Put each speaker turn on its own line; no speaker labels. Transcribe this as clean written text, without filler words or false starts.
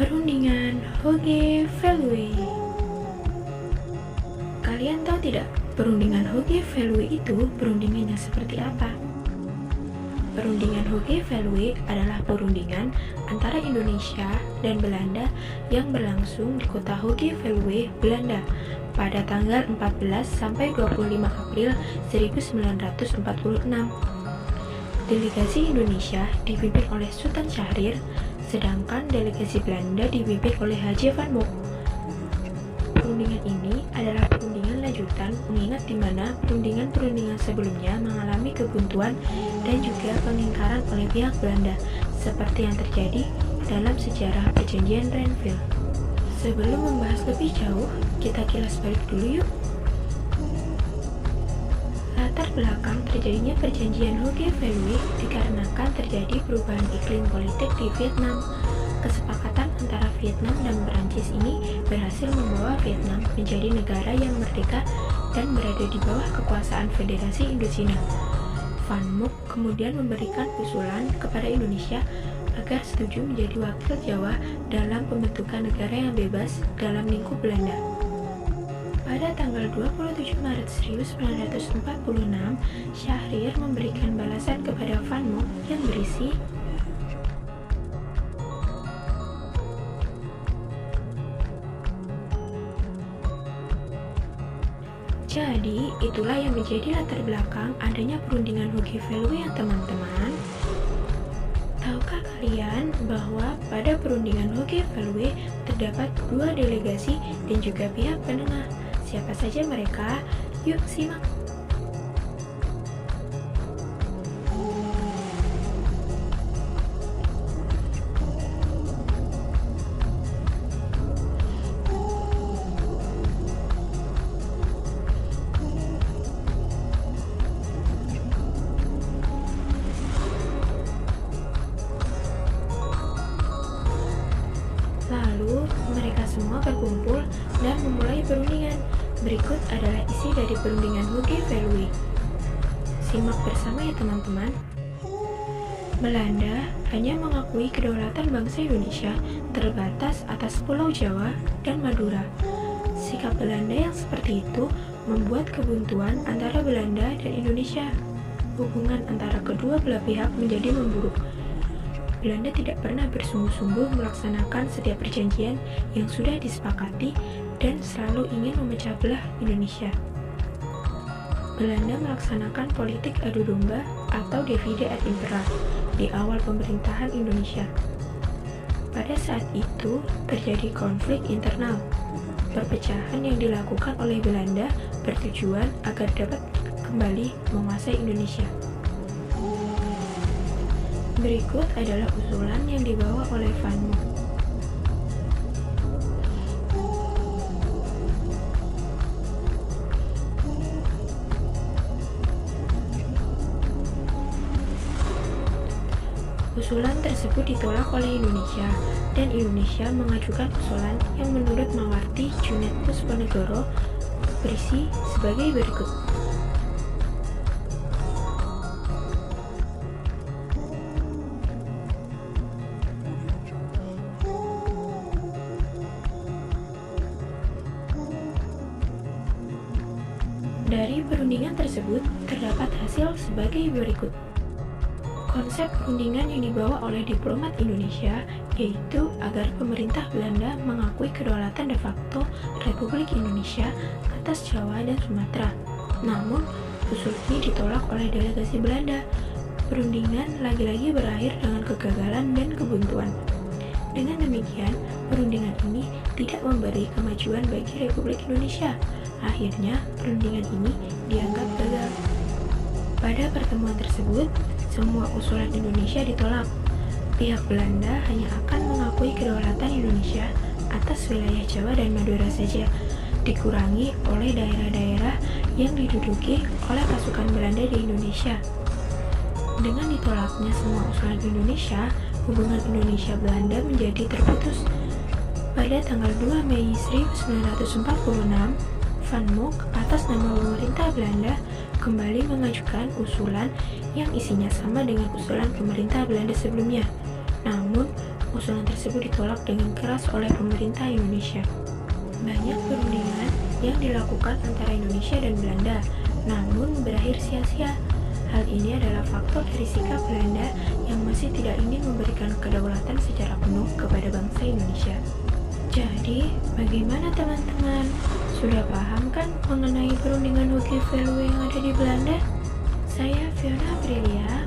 Perundingan Hoge-Veluwe. Kalian tahu tidak, perundingan Hoge-Veluwe itu perundingannya seperti apa? Perundingan Hoge-Veluwe adalah perundingan antara Indonesia dan Belanda yang berlangsung di kota Hoge-Veluwe, Belanda pada tanggal 14 sampai 25 April 1946. Delegasi Indonesia dipimpin oleh Sultan Syahrir, sedangkan delegasi Belanda dipimpin oleh Haji van Mook. Perundingan ini adalah perundingan lanjutan mengingat di mana perundingan-perundingan sebelumnya mengalami kebuntuan dan juga pengingkaran oleh pihak Belanda, seperti yang terjadi dalam sejarah Perjanjian Renville. Sebelum membahas lebih jauh, kita kilas balik dulu yuk. Latar belakang terjadinya Perjanjian Hoge-Veluwe dikarenakan terjadi perubahan iklim politik di Vietnam. Kesepakatan antara Vietnam dan Perancis ini berhasil membawa Vietnam menjadi negara yang merdeka dan berada di bawah kekuasaan Federasi Indochina. Van Mook kemudian memberikan usulan kepada Indonesia agar setuju menjadi wakil Jawa dalam pembentukan negara yang bebas dalam lingkup Belanda. Pada tanggal 27 Maret 1946, Syahrir memberikan balasan kepada Van Mook yang berisi, jadi, itulah yang menjadi latar belakang adanya perundingan Hoge-Veluwe ya teman-teman. Tahukah kalian bahwa pada perundingan Hoge-Veluwe terdapat dua delegasi dan juga pihak penengah? Siapa saja mereka? Yuk simak. Lalu, mereka semua berkumpul dan memulai perundingan. Berikut adalah isi dari perundingan Hoge-Veluwe. Simak bersama ya teman-teman. Belanda hanya mengakui kedaulatan bangsa Indonesia terbatas atas Pulau Jawa dan Madura. Sikap Belanda yang seperti itu membuat kebuntuan antara Belanda dan Indonesia. Hubungan antara kedua belah pihak menjadi memburuk. Belanda tidak pernah bersungguh-sungguh melaksanakan setiap perjanjian yang sudah disepakati dan selalu ingin memecah belah Indonesia. Belanda melaksanakan politik adu domba atau divide et impera di awal pemerintahan Indonesia. Pada saat itu terjadi konflik internal. Perpecahan yang dilakukan oleh Belanda bertujuan agar dapat kembali menguasai Indonesia. Berikut adalah usulan yang dibawa oleh Van Mook. Usulan tersebut ditolak oleh Indonesia, dan Indonesia mengajukan usulan yang menurut Mawarti Juned Puspanegoro berisi sebagai berikut. Dari perundingan tersebut terdapat hasil sebagai berikut. Konsep perundingan yang dibawa oleh diplomat Indonesia yaitu agar pemerintah Belanda mengakui kedaulatan de facto Republik Indonesia atas Jawa dan Sumatera. Namun, usul ini ditolak oleh delegasi Belanda. Perundingan lagi-lagi berakhir dengan kegagalan dan kebuntuan. Dengan demikian, perundingan ini tidak memberi kemajuan bagi Republik Indonesia. Akhirnya, perundingan ini dianggap gagal. Pada pertemuan tersebut, semua usulan Indonesia ditolak. Pihak Belanda hanya akan mengakui kedaulatan Indonesia atas wilayah Jawa dan Madura saja, dikurangi oleh daerah-daerah yang diduduki oleh pasukan Belanda di Indonesia. Dengan ditolaknya semua usulan Indonesia, hubungan Indonesia-Belanda menjadi terputus. Pada tanggal 2 Mei 1946, Van Mook atas nama pemerintah Belanda kembali mengajukan usulan yang isinya sama dengan usulan pemerintah Belanda sebelumnya. Namun, usulan tersebut ditolak dengan keras oleh pemerintah Indonesia. Banyak perundingan yang dilakukan antara Indonesia dan Belanda, namun berakhir sia-sia. Hal ini adalah faktor dari sikap Belanda yang masih tidak ingin memberikan kedaulatan secara penuh kepada bangsa Indonesia. Jadi, bagaimana teman-teman? Sudah paham kan mengenai perundingan Hoge Veluwe yang ada di Belanda? Saya Fiona Aprilia